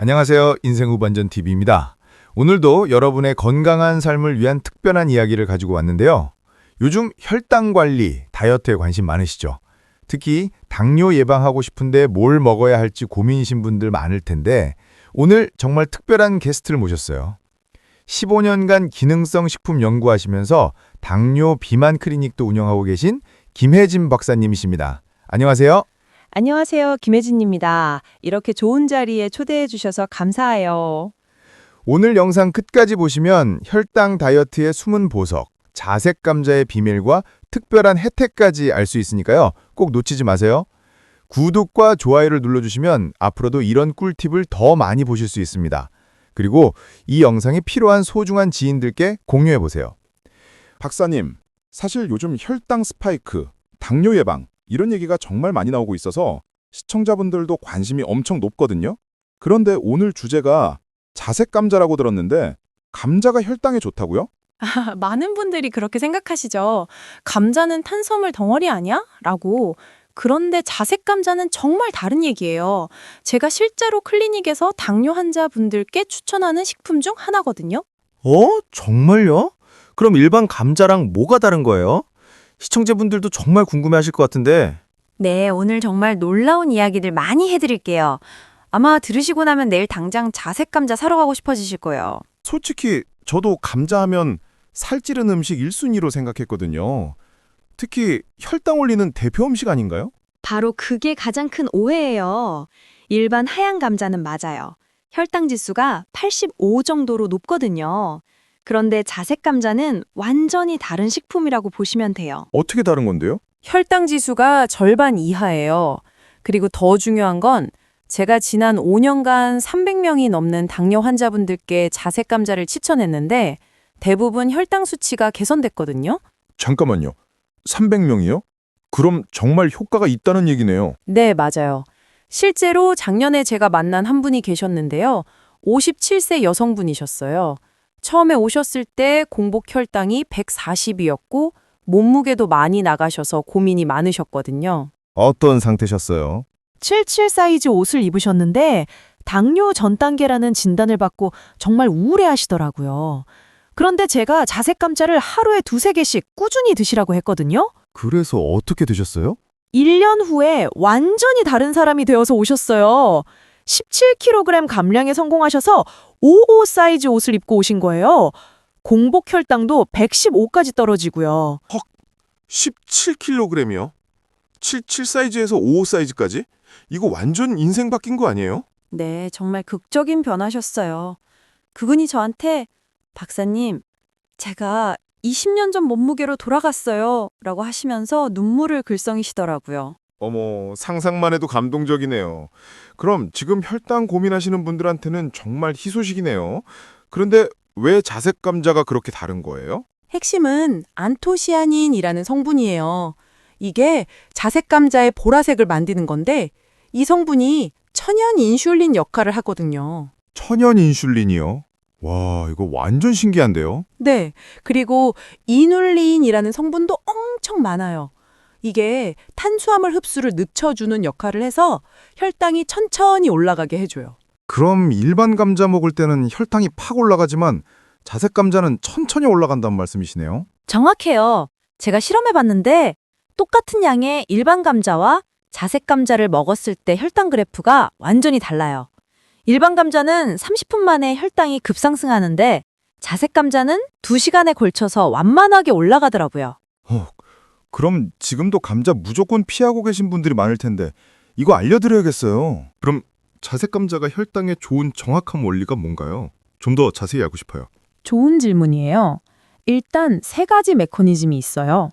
안녕하세요. 인생후반전TV입니다. 오늘도 여러분의 건강한 삶을 위한 특별한 이야기를 가지고 왔는데요. 요즘 혈당 관리, 다이어트에 관심 많으시죠? 특히 당뇨 예방하고 싶은데 뭘 먹어야 할지 고민이신 분들 많을 텐데 오늘 정말 특별한 게스트를 모셨어요. 15년간 기능성 식품 연구하시면서 당뇨 비만 클리닉도 운영하고 계신 김혜진 박사님이십니다. 안녕하세요. 안녕하세요. 김혜진입니다. 이렇게 좋은 자리에 초대해 주셔서 감사해요. 오늘 영상 끝까지 보시면 혈당 다이어트의 숨은 보석, 자색 감자의 비밀과 특별한 혜택까지 알 수 있으니까요. 꼭 놓치지 마세요. 구독과 좋아요를 눌러주시면 앞으로도 이런 꿀팁을 더 많이 보실 수 있습니다. 그리고 이 영상이 필요한 소중한 지인들께 공유해보세요. 박사님, 사실 요즘 혈당 스파이크, 당뇨 예방 이런 얘기가 정말 많이 나오고 있어서 시청자분들도 관심이 엄청 높거든요. 그런데 오늘 주제가 자색 감자라고 들었는데 감자가 혈당에 좋다고요? 많은 분들이 그렇게 생각하시죠. 감자는 탄수화물 덩어리 아니야? 라고. 그런데 자색 감자는 정말 다른 얘기예요. 제가 실제로 클리닉에서 당뇨 환자분들께 추천하는 식품 중 하나거든요. 정말요? 그럼 일반 감자랑 뭐가 다른 거예요? 시청자분들도 정말 궁금해하실 것 같은데. 네, 오늘 정말 놀라운 이야기들 많이 해드릴게요. 아마 들으시고 나면 내일 당장 자색 감자 사러 가고 싶어지실 거예요. 솔직히 저도 감자 하면 살찌는 음식 1순위로 생각했거든요. 특히 혈당 올리는 대표 음식 아닌가요? 바로 그게 가장 큰 오해예요. 일반 하얀 감자는 맞아요. 혈당 지수가 85 정도로 높거든요. 그런데 자색 감자는 완전히 다른 식품이라고 보시면 돼요. 어떻게 다른 건데요? 혈당 지수가 절반 이하예요. 그리고 더 중요한 건 제가 지난 5년간 300명이 넘는 당뇨 환자분들께 자색 감자를 추천했는데 대부분 혈당 수치가 개선됐거든요. 잠깐만요. 300명이요? 그럼 정말 효과가 있다는 얘기네요. 네, 맞아요. 실제로 작년에 제가 만난 한 분이 계셨는데요. 57세 여성분이셨어요. 처음에 오셨을 때 공복 혈당이 140이었고 몸무게도 많이 나가셔서 고민이 많으셨거든요. 어떤 상태셨어요? 77 사이즈 옷을 입으셨는데 당뇨 전 단계라는 진단을 받고 정말 우울해하시더라고요. 그런데 제가 자색 감자를 하루에 2~3개씩 꾸준히 드시라고 했거든요. 그래서 어떻게 되셨어요? 1년 후에 완전히 다른 사람이 되어서 오셨어요. 17kg 감량에 성공하셔서 55 사이즈 옷을 입고 오신 거예요. 공복 혈당도 115까지 떨어지고요. 17kg이요? 77 사이즈에서 55 사이즈까지? 이거 완전 인생 바뀐 거 아니에요? 네, 정말 극적인 변화셨어요. 그분이 저한테 박사님, 제가 20년 전 몸무게로 돌아갔어요. 라고 하시면서 눈물을 글썽이시더라고요. 어머, 상상만 해도 감동적이네요. 그럼 지금 혈당 고민하시는 분들한테는 정말 희소식이네요. 그런데 왜 자색 감자가 그렇게 다른 거예요? 핵심은 안토시아닌이라는 성분이에요. 이게 자색 감자의 보라색을 만드는 건데 이 성분이 천연 인슐린 역할을 하거든요. 천연 인슐린이요? 와, 이거 완전 신기한데요? 네. 그리고 이눌린이라는 성분도 엄청 많아요. 이게 탄수화물 흡수를 늦춰주는 역할을 해서 혈당이 천천히 올라가게 해줘요. 그럼 일반 감자 먹을 때는 혈당이 팍 올라가지만 자색 감자는 천천히 올라간다는 말씀이시네요. 정확해요. 제가 실험해봤는데 똑같은 양의 일반 감자와 자색 감자를 먹었을 때 혈당 그래프가 완전히 달라요. 일반 감자는 30분 만에 혈당이 급상승하는데 자색 감자는 2시간에 걸쳐서 완만하게 올라가더라고요. 그럼 지금도 감자 무조건 피하고 계신 분들이 많을 텐데 이거 알려드려야겠어요. 그럼 자색 감자가 혈당에 좋은 정확한 원리가 뭔가요? 좀 더 자세히 알고 싶어요. 좋은 질문이에요. 일단 3가지 메커니즘이 있어요.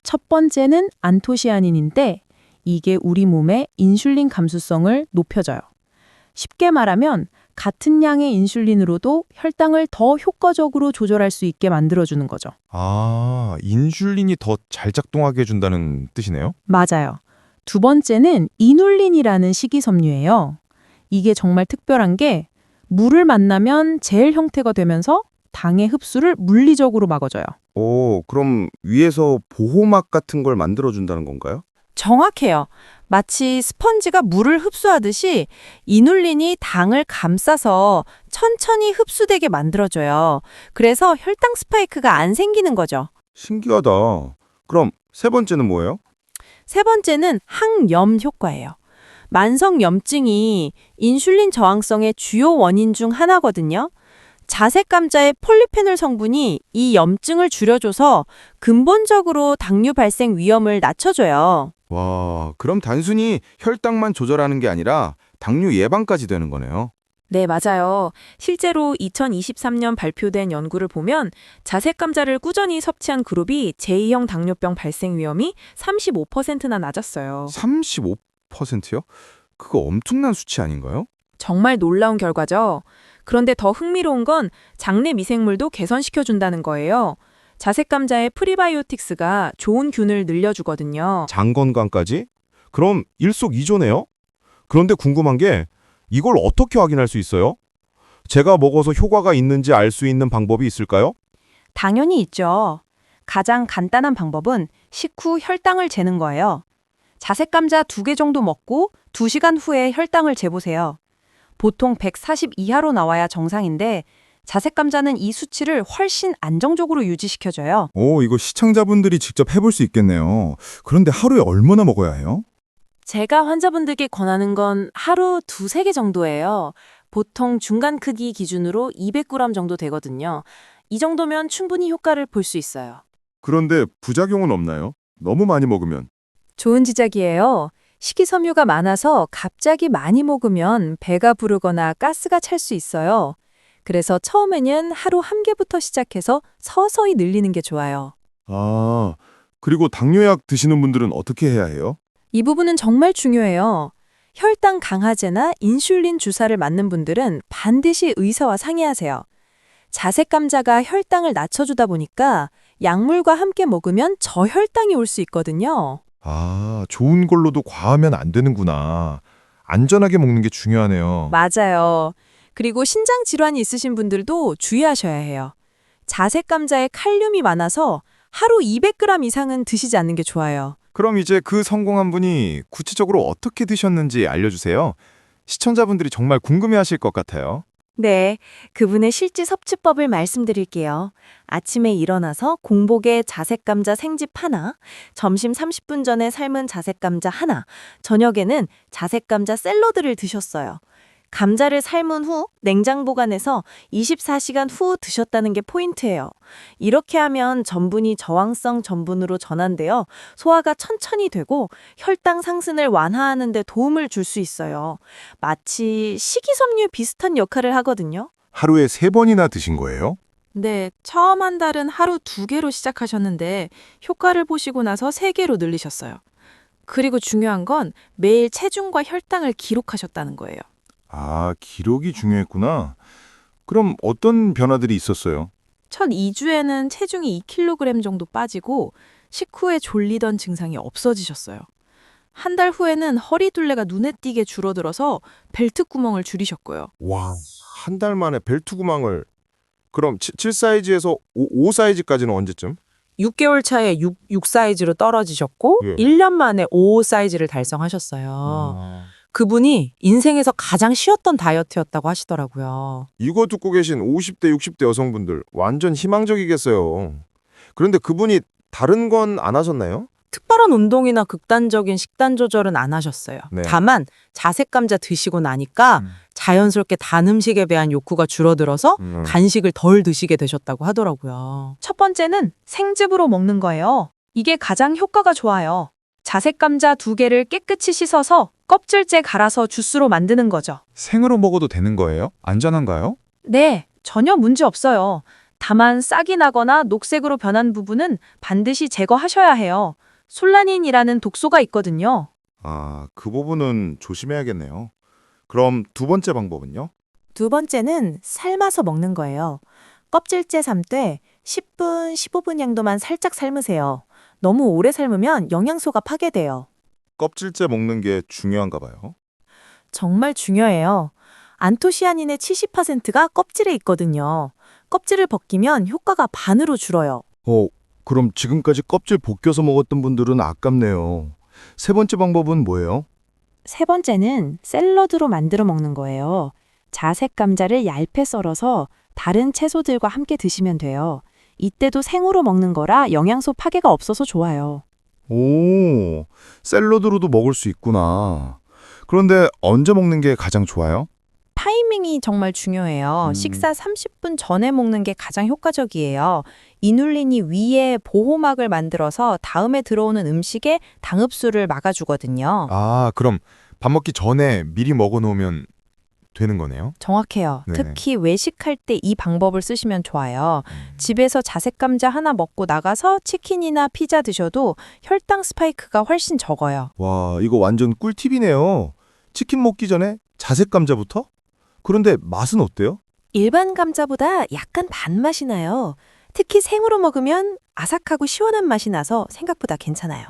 첫 번째는 안토시아닌인데 이게 우리 몸의 인슐린 감수성을 높여줘요. 쉽게 말하면 같은 양의 인슐린으로도 혈당을 더 효과적으로 조절할 수 있게 만들어주는 거죠. 아, 인슐린이 더 잘 작동하게 해준다는 뜻이네요? 맞아요. 두 번째는 이눌린이라는 식이섬유예요. 이게 정말 특별한 게 물을 만나면 젤 형태가 되면서 당의 흡수를 물리적으로 막아줘요. 그럼 위에서 보호막 같은 걸 만들어준다는 건가요? 정확해요. 마치 스펀지가 물을 흡수하듯이 이눌린이 당을 감싸서 천천히 흡수되게 만들어줘요. 그래서 혈당 스파이크가 안 생기는 거죠. 신기하다. 그럼 세 번째는 뭐예요? 세 번째는 항염 효과예요. 만성염증이 인슐린 저항성의 주요 원인 중 하나거든요. 자색 감자의 폴리페놀 성분이 이 염증을 줄여줘서 근본적으로 당뇨 발생 위험을 낮춰줘요. 와, 그럼 단순히 혈당만 조절하는 게 아니라 당뇨 예방까지 되는 거네요. 네, 맞아요. 실제로 2023년 발표된 연구를 보면 자색 감자를 꾸준히 섭취한 그룹이 제2형 당뇨병 발생 위험이 35%나 낮았어요. 35%요? 그거 엄청난 수치 아닌가요? 정말 놀라운 결과죠. 그런데 더 흥미로운 건 장내 미생물도 개선시켜준다는 거예요. 자색 감자의 프리바이오틱스가 좋은 균을 늘려주거든요. 장 건강까지? 그럼 일석이조네요? 그런데 궁금한 게 이걸 어떻게 확인할 수 있어요? 제가 먹어서 효과가 있는지 알 수 있는 방법이 있을까요? 당연히 있죠. 가장 간단한 방법은 식후 혈당을 재는 거예요. 자색 감자 2개 정도 먹고 2시간 후에 혈당을 재보세요. 보통 140 이하로 나와야 정상인데 자색 감자는 이 수치를 훨씬 안정적으로 유지시켜줘요. 오, 이거 시청자분들이 직접 해볼 수 있겠네요. 그런데 하루에 얼마나 먹어야 해요? 제가 환자분들께 권하는 건 하루 2-3개 정도예요. 보통 중간 크기 기준으로 200g 정도 되거든요. 이 정도면 충분히 효과를 볼 수 있어요. 그런데 부작용은 없나요? 너무 많이 먹으면. 좋은 지적이에요. 식이섬유가 많아서 갑자기 많이 먹으면 배가 부르거나 가스가 찰 수 있어요. 그래서 처음에는 하루 1개부터 시작해서 서서히 늘리는 게 좋아요. 아, 그리고 당뇨약 드시는 분들은 어떻게 해야 해요? 이 부분은 정말 중요해요. 혈당 강화제나 인슐린 주사를 맞는 분들은 반드시 의사와 상의하세요. 자색 감자가 혈당을 낮춰주다 보니까 약물과 함께 먹으면 저혈당이 올 수 있거든요. 아, 좋은 걸로도 과하면 안 되는구나. 안전하게 먹는 게 중요하네요. 맞아요. 그리고 신장 질환이 있으신 분들도 주의하셔야 해요. 자색 감자에 칼륨이 많아서 하루 200g 이상은 드시지 않는 게 좋아요. 그럼 이제 그 성공한 분이 구체적으로 어떻게 드셨는지 알려주세요. 시청자분들이 정말 궁금해하실 것 같아요. 네, 그분의 실제 섭취법을 말씀드릴게요. 아침에 일어나서 공복에 자색 감자 생즙 하나, 점심 30분 전에 삶은 자색 감자 하나, 저녁에는 자색 감자 샐러드를 드셨어요. 감자를 삶은 후 냉장 보관해서 24시간 후 드셨다는 게 포인트예요. 이렇게 하면 전분이 저항성 전분으로 전환되어 소화가 천천히 되고 혈당 상승을 완화하는 데 도움을 줄 수 있어요. 마치 식이섬유 비슷한 역할을 하거든요. 하루에 3번이나 드신 거예요? 네, 처음 한 달은 하루 2개로 시작하셨는데 효과를 보시고 나서 3개로 늘리셨어요. 그리고 중요한 건 매일 체중과 혈당을 기록하셨다는 거예요. 아, 기록이 중요했구나. 그럼 어떤 변화들이 있었어요? 첫 2주에는 체중이 2kg 정도 빠지고 식후에 졸리던 증상이 없어지셨어요. 한 달 후에는 허리 둘레가 눈에 띄게 줄어들어서 벨트 구멍을 줄이셨고요. 와, 한 달 만에 벨트 구멍을. 그럼 7 사이즈에서 5 사이즈까지는 언제쯤? 6개월 차에 6 사이즈로 떨어지셨고 예. 1년 만에 5 사이즈를 달성하셨어요. 그분이 인생에서 가장 쉬웠던 다이어트였다고 하시더라고요. 이거 듣고 계신 50대, 60대 여성분들 완전 희망적이겠어요. 그런데 그분이 다른 건 안 하셨나요? 특별한 운동이나 극단적인 식단 조절은 안 하셨어요. 네. 다만 자색 감자 드시고 나니까 자연스럽게 단 음식에 대한 욕구가 줄어들어서 간식을 덜 드시게 되셨다고 하더라고요. 첫 번째는 생즙으로 먹는 거예요. 이게 가장 효과가 좋아요. 자색 감자 2개를 깨끗이 씻어서 껍질째 갈아서 주스로 만드는 거죠. 생으로 먹어도 되는 거예요? 안전한가요? 네, 전혀 문제 없어요. 다만 싹이 나거나 녹색으로 변한 부분은 반드시 제거하셔야 해요. 솔라닌이라는 독소가 있거든요. 아, 그 부분은 조심해야겠네요. 그럼 두 번째 방법은요? 두 번째는 삶아서 먹는 거예요. 껍질째 삶되 10분, 15분 정도만 살짝 삶으세요. 너무 오래 삶으면 영양소가 파괴돼요. 껍질째 먹는 게 중요한가 봐요. 정말 중요해요. 안토시아닌의 70%가 껍질에 있거든요. 껍질을 벗기면 효과가 반으로 줄어요. 그럼 지금까지 껍질 벗겨서 먹었던 분들은 아깝네요. 세 번째 방법은 뭐예요? 세 번째는 샐러드로 만들어 먹는 거예요. 자색 감자를 얇게 썰어서 다른 채소들과 함께 드시면 돼요. 이때도 생으로 먹는 거라 영양소 파괴가 없어서 좋아요. 오, 샐러드로도 먹을 수 있구나. 그런데 언제 먹는 게 가장 좋아요? 타이밍이 정말 중요해요. 식사 30분 전에 먹는 게 가장 효과적이에요. 이눌린이 위에 보호막을 만들어서 다음에 들어오는 음식에 당 흡수를 막아주거든요. 아, 그럼 밥 먹기 전에 미리 먹어 놓으면 되는 거네요? 정확해요. 네. 특히 외식할 때 이 방법을 쓰시면 좋아요. 집에서 자색 감자 하나 먹고 나가서 치킨이나 피자 드셔도 혈당 스파이크가 훨씬 적어요. 와, 이거 완전 꿀팁이네요. 치킨 먹기 전에 자색 감자부터? 그런데 맛은 어때요? 일반 감자보다 약간 단맛이 나요. 특히 생으로 먹으면 아삭하고 시원한 맛이 나서 생각보다 괜찮아요.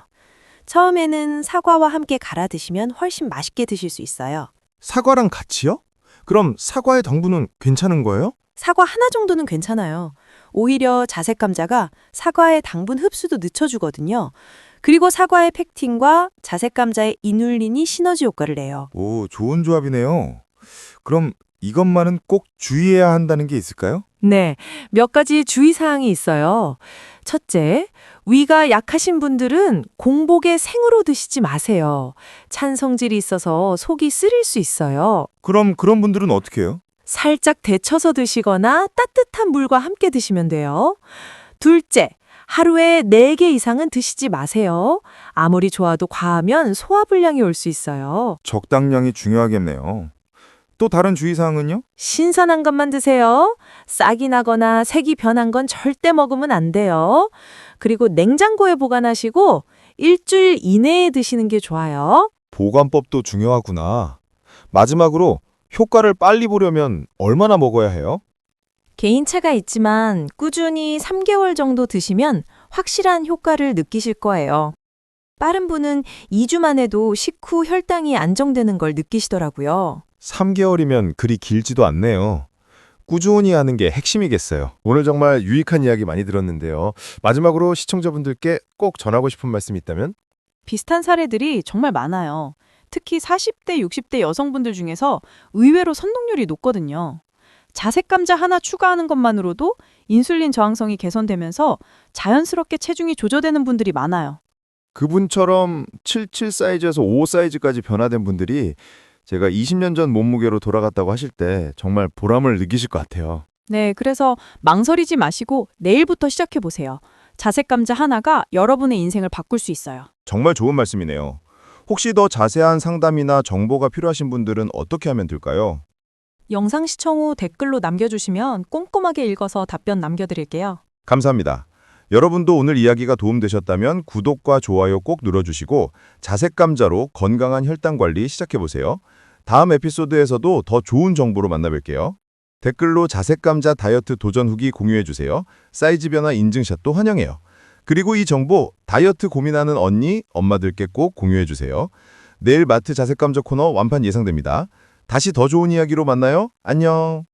처음에는 사과와 함께 갈아 드시면 훨씬 맛있게 드실 수 있어요. 사과랑 같이요? 그럼 사과의 당분은 괜찮은 거예요? 사과 하나 정도는 괜찮아요. 오히려 자색 감자가 사과의 당분 흡수도 늦춰주거든요. 그리고 사과의 펙틴과 자색 감자의 이눌린이 시너지 효과를 내요. 오, 좋은 조합이네요. 그럼 이것만은 꼭 주의해야 한다는 게 있을까요? 네, 몇 가지 주의사항이 있어요. 첫째, 위가 약하신 분들은 공복에 생으로 드시지 마세요. 찬 성질이 있어서 속이 쓰릴 수 있어요. 그럼 그런 분들은 어떻게 해요? 살짝 데쳐서 드시거나 따뜻한 물과 함께 드시면 돼요. 둘째, 하루에 4개 이상은 드시지 마세요. 아무리 좋아도 과하면 소화불량이 올 수 있어요. 적당량이 중요하겠네요. 또 다른 주의사항은요? 신선한 것만 드세요. 싹이 나거나 색이 변한 건 절대 먹으면 안 돼요. 그리고 냉장고에 보관하시고 일주일 이내에 드시는 게 좋아요. 보관법도 중요하구나. 마지막으로 효과를 빨리 보려면 얼마나 먹어야 해요? 개인차가 있지만 꾸준히 3개월 정도 드시면 확실한 효과를 느끼실 거예요. 빠른 분은 2주만 해도 식후 혈당이 안정되는 걸 느끼시더라고요. 3개월이면 그리 길지도 않네요. 꾸준히 하는 게 핵심이겠어요. 오늘 정말 유익한 이야기 많이 들었는데요. 마지막으로 시청자분들께 꼭 전하고 싶은 말씀이 있다면? 비슷한 사례들이 정말 많아요. 특히 40대, 60대 여성분들 중에서 의외로 선동률이 높거든요. 자색 감자 하나 추가하는 것만으로도 인슐린 저항성이 개선되면서 자연스럽게 체중이 조절되는 분들이 많아요. 그분처럼 77 사이즈에서 5 사이즈까지 변화된 분들이 제가 20년 전 몸무게로 돌아갔다고 하실 때 정말 보람을 느끼실 것 같아요. 네, 그래서 망설이지 마시고 내일부터 시작해 보세요. 자색 감자 하나가 여러분의 인생을 바꿀 수 있어요. 정말 좋은 말씀이네요. 혹시 더 자세한 상담이나 정보가 필요하신 분들은 어떻게 하면 될까요? 영상 시청 후 댓글로 남겨주시면 꼼꼼하게 읽어서 답변 남겨드릴게요. 감사합니다. 여러분도 오늘 이야기가 도움되셨다면 구독과 좋아요 꼭 눌러주시고 자색 감자로 건강한 혈당 관리 시작해보세요. 다음 에피소드에서도 더 좋은 정보로 만나뵐게요. 댓글로 자색 감자 다이어트 도전 후기 공유해주세요. 사이즈 변화 인증샷도 환영해요. 그리고 이 정보 다이어트 고민하는 언니, 엄마들께 꼭 공유해주세요. 내일 마트 자색 감자 코너 완판 예상됩니다. 다시 더 좋은 이야기로 만나요. 안녕.